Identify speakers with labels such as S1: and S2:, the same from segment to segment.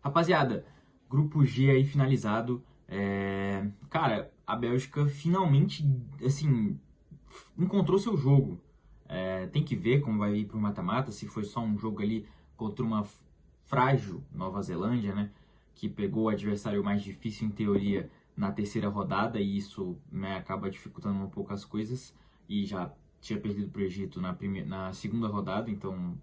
S1: Rapaziada, grupo G aí finalizado. Cara, a Bélgica finalmente, assim, encontrou seu jogo. Tem que ver como vai ir pro mata-mata, se foi só um jogo ali contra uma frágil Nova Zelândia, né? Que pegou o adversário mais difícil em teoria na terceira rodada e isso, né, acaba dificultando um pouco as coisas. E já tinha perdido pro Egito na segunda rodada, então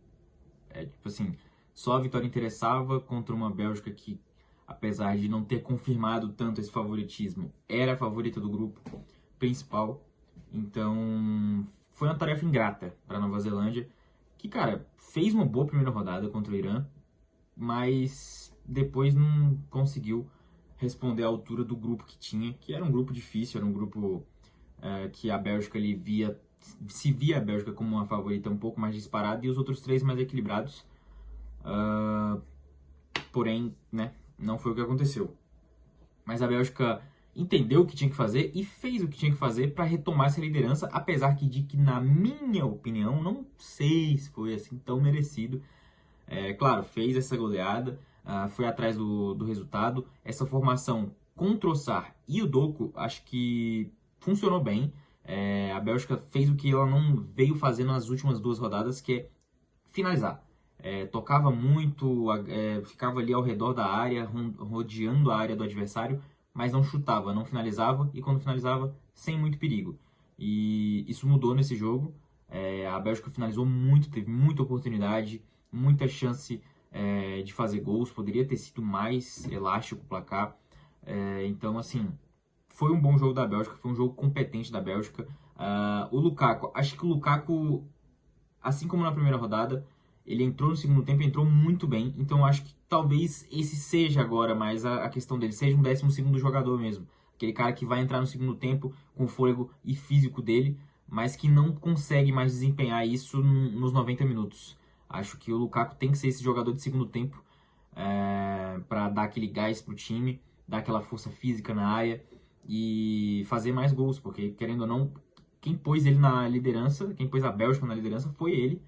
S1: tipo assim, só a vitória interessava contra uma Bélgica que, apesar de não ter confirmado tanto esse favoritismo, era a favorita do grupo principal. Então, foi uma tarefa ingrata para a Nova Zelândia, que, cara, fez uma boa primeira rodada contra o Irã, mas depois não conseguiu responder à altura do grupo que tinha, que era um grupo difícil, era um grupo que a Bélgica ali se via a Bélgica como uma favorita um pouco mais disparada e os outros três mais equilibrados. Porém, né, não foi o que aconteceu. Mas a Bélgica entendeu o que tinha que fazer e fez o que tinha que fazer para retomar essa liderança, apesar de que, na minha opinião, não sei se foi assim tão merecido. Claro, fez essa goleada, foi atrás do resultado. Essa formação com o Trossard e o Doku, acho que funcionou bem. A Bélgica fez o que ela não veio fazendo nas últimas duas rodadas, que é finalizar. Tocava muito, ficava ali ao redor da área, rodeando a área do adversário, mas não chutava, não finalizava e quando finalizava, sem muito perigo. E isso mudou nesse jogo. A Bélgica finalizou muito, teve muita oportunidade, muita chance de fazer gols, poderia ter sido mais elástico o placar. Então, assim, foi um bom jogo da Bélgica, foi um jogo competente da Bélgica. O Lukaku, acho que o Lukaku, assim como na primeira rodada, ele entrou no segundo tempo, entrou muito bem. Então acho que talvez esse seja agora mais a questão dele, seja um 12º jogador mesmo. Aquele cara que vai entrar no segundo tempo com o fôlego e físico dele, mas que não consegue mais desempenhar isso nos 90 minutos. Acho que o Lukaku tem que ser esse jogador de segundo tempo para dar aquele gás pro time, dar aquela força física na área e fazer mais gols, porque querendo ou não, quem pôs ele na liderança, quem pôs a Bélgica na liderança foi ele,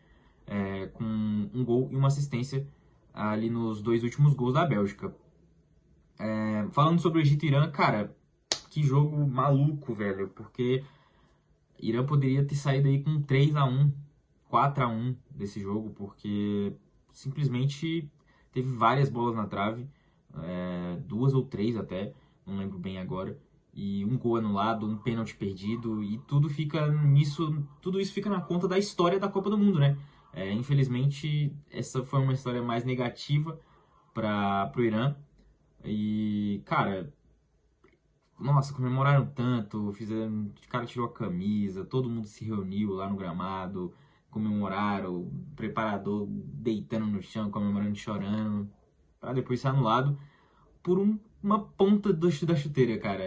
S1: com um gol e uma assistência ali nos dois últimos gols da Bélgica. Falando sobre o Egito e Irã, cara, que jogo maluco, velho, porque Irã poderia ter saído aí com 3-1, 4-1 desse jogo, porque simplesmente teve várias bolas na trave, duas ou três até, não lembro bem agora, e um gol anulado, um pênalti perdido, e tudo fica nisso, tudo isso fica na conta da história da Copa do Mundo, né? Infelizmente, essa foi uma história mais negativa para o Irã, e, cara, nossa, comemoraram tanto, fizeram, o cara tirou a camisa, todo mundo se reuniu lá no gramado, comemoraram, o preparador deitando no chão, comemorando, chorando, para depois ser anulado por uma ponta da chuteira, cara.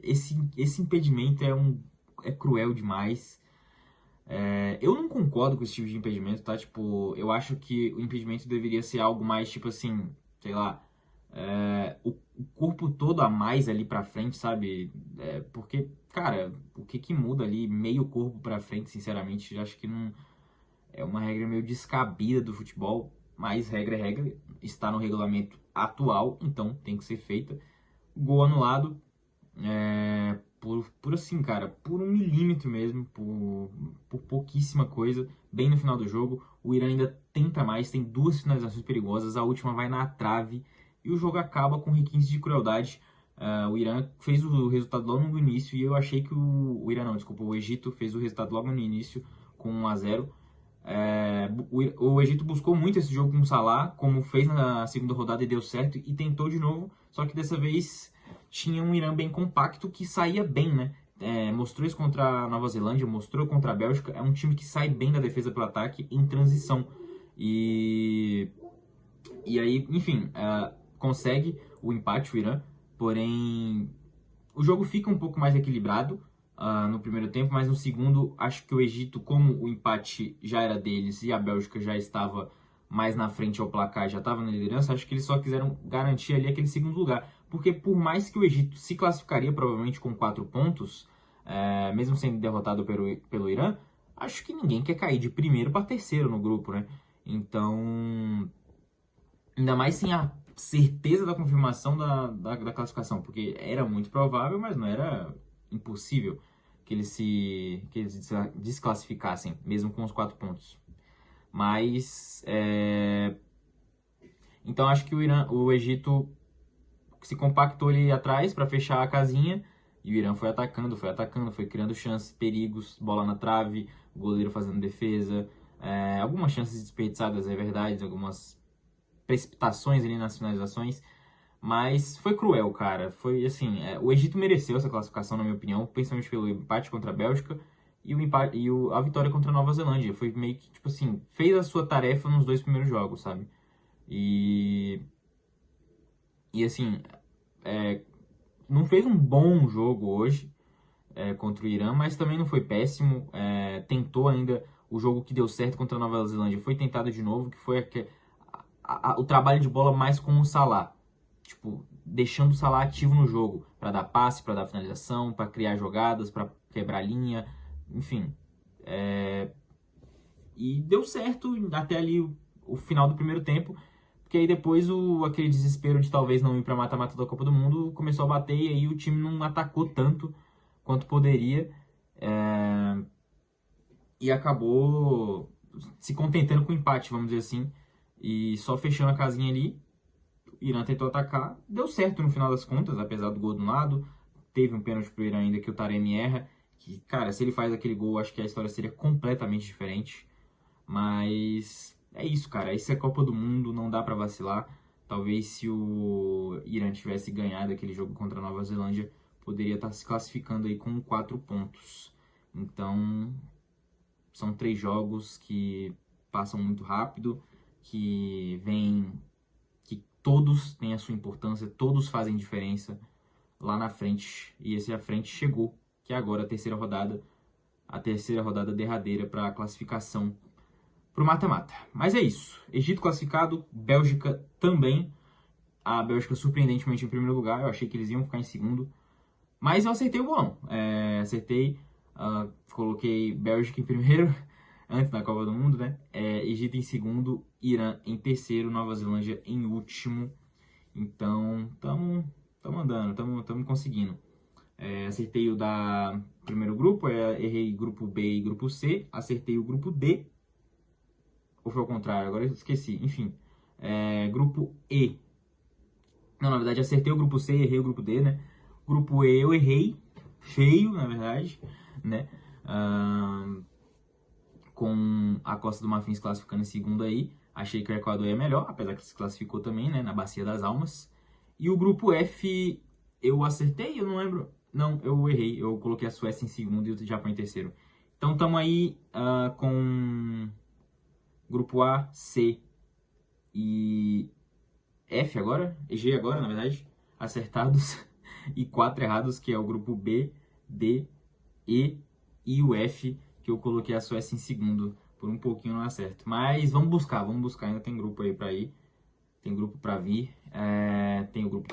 S1: Esse impedimento é cruel demais. Eu não concordo com esse tipo de impedimento, tá? Tipo, eu acho que o impedimento deveria ser algo mais, tipo assim, sei lá, o corpo todo a mais ali pra frente, sabe? Porque, cara, o que muda ali meio corpo pra frente, sinceramente, eu acho que não é uma regra meio descabida do futebol, mas regra é regra, está no regulamento atual, então tem que ser feita. Gol anulado, por assim, cara, por 1 milímetro mesmo, por pouquíssima coisa, bem no final do jogo. O Irã ainda tenta mais, tem duas finalizações perigosas, a última vai na trave e o jogo acaba com requintes de crueldade. O Irã fez o resultado logo no início e eu achei que o Irã não, desculpa, o Egito fez o resultado logo no início com 1-0. O Egito buscou muito esse jogo com o Salah, como fez na segunda rodada e deu certo, e tentou de novo, só que dessa vez tinha um Irã bem compacto que saía bem, né? Mostrou isso contra a Nova Zelândia, mostrou contra a Bélgica, é um time que sai bem da defesa para o ataque em transição. E aí, enfim, consegue o empate o Irã, porém o jogo fica um pouco mais equilibrado no primeiro tempo, mas no segundo acho que o Egito, como o empate já era deles e a Bélgica já estava mais na frente ao placar, já estava na liderança, acho que eles só quiseram garantir ali aquele segundo lugar. Porque por mais que o Egito se classificaria provavelmente com 4 pontos, mesmo sendo derrotado pelo Irã, acho que ninguém quer cair de primeiro para terceiro no grupo, né? Então, ainda mais sem a certeza da confirmação da classificação, porque era muito provável, mas não era impossível que eles se desclassificassem, mesmo com os 4 pontos. Mas, então acho que o Egito se compactou ali atrás para fechar a casinha, e o Irã foi atacando, foi criando chances, perigos, bola na trave, o goleiro fazendo defesa, algumas chances desperdiçadas, é verdade, algumas precipitações ali nas finalizações, mas foi cruel, cara. Foi assim, o Egito mereceu essa classificação, na minha opinião, principalmente pelo empate contra a Bélgica e a vitória contra a Nova Zelândia. Foi meio que, tipo assim, fez a sua tarefa nos 2 primeiros jogos, sabe? E assim, não fez um bom jogo hoje contra o Irã, mas também não foi péssimo. Tentou ainda o jogo que deu certo contra a Nova Zelândia. Foi tentado de novo, que foi o trabalho de bola mais com o Salah. Tipo, deixando o Salah ativo no jogo, para dar passe, para dar finalização, para criar jogadas, para quebrar linha, enfim. E deu certo até ali o final do primeiro tempo, porque aí depois aquele desespero de talvez não ir para mata-mata da Copa do Mundo começou a bater e aí o time não atacou tanto quanto poderia e acabou se contentando com o empate, vamos dizer assim, e só fechando a casinha ali. Irã tentou atacar, deu certo no final das contas, apesar do gol do lado. Teve um pênalti pro Irã ainda que o Taremi erra. Que, cara, se ele faz aquele gol, acho que a história seria completamente diferente. Mas é isso, cara. Isso é Copa do Mundo, não dá pra vacilar. Talvez se o Irã tivesse ganhado aquele jogo contra a Nova Zelândia, poderia estar se classificando aí com 4 pontos. Então, são 3 jogos que passam muito rápido, que todos têm a sua importância, todos fazem diferença lá na frente. E esse à frente chegou, que é agora a terceira rodada derradeira para a classificação para o mata-mata. Mas é isso. Egito classificado, Bélgica também. A Bélgica surpreendentemente em primeiro lugar, eu achei que eles iam ficar em segundo. Mas eu acertei o bolão. Coloquei Bélgica em primeiro, antes da Copa do Mundo, né? Egito em segundo, Irã em terceiro, Nova Zelândia em último. Então, estamos andando, estamos conseguindo. Acertei o da primeiro grupo, errei grupo B e grupo C. Acertei o grupo D. Ou foi ao contrário? Agora eu esqueci. Enfim, grupo E. Não, na verdade, acertei o grupo C e errei o grupo D, né? Grupo E eu errei, feio, na verdade, né? Com a Costa do Marfim se classificando em segundo aí. Achei que o Equador ia melhor, apesar que se classificou também, né? Na Bacia das Almas. E o grupo F, eu acertei? Eu não lembro. Não, eu errei. Eu coloquei a Suécia em segundo e o Japão em terceiro. Então, estamos aí com grupo A, C e F agora. E G agora, na verdade. Acertados. E 4 errados, que é o grupo B, D, E e o F, que eu coloquei a Suécia em segundo. Por um pouquinho não acerto. Mas vamos buscar. Ainda tem grupo aí pra ir. Tem grupo pra vir. Tem o grupo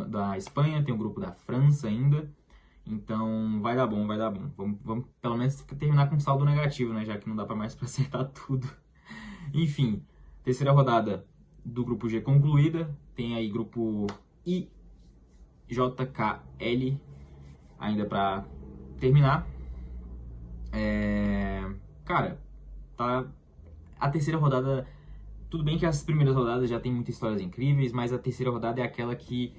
S1: da Espanha, tem o grupo da França ainda. Então vai dar bom. Vamos pelo menos terminar com saldo negativo, né? Já que não dá pra mais pra acertar tudo. Enfim, terceira rodada do grupo G concluída. Tem aí grupo I, J, K, L ainda pra terminar. Cara, tá a terceira rodada. Tudo bem que as primeiras rodadas já tem muitas histórias incríveis, mas a terceira rodada é aquela que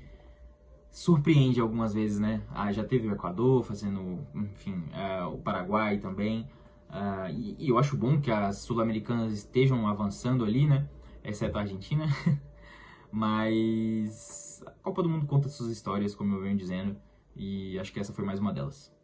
S1: surpreende algumas vezes, né? Já teve o Equador fazendo, enfim, o Paraguai também. E eu acho bom que as sul-americanas estejam avançando ali, né? Exceto a Argentina. Mas a Copa do Mundo conta suas histórias, como eu venho dizendo, e acho que essa foi mais uma delas.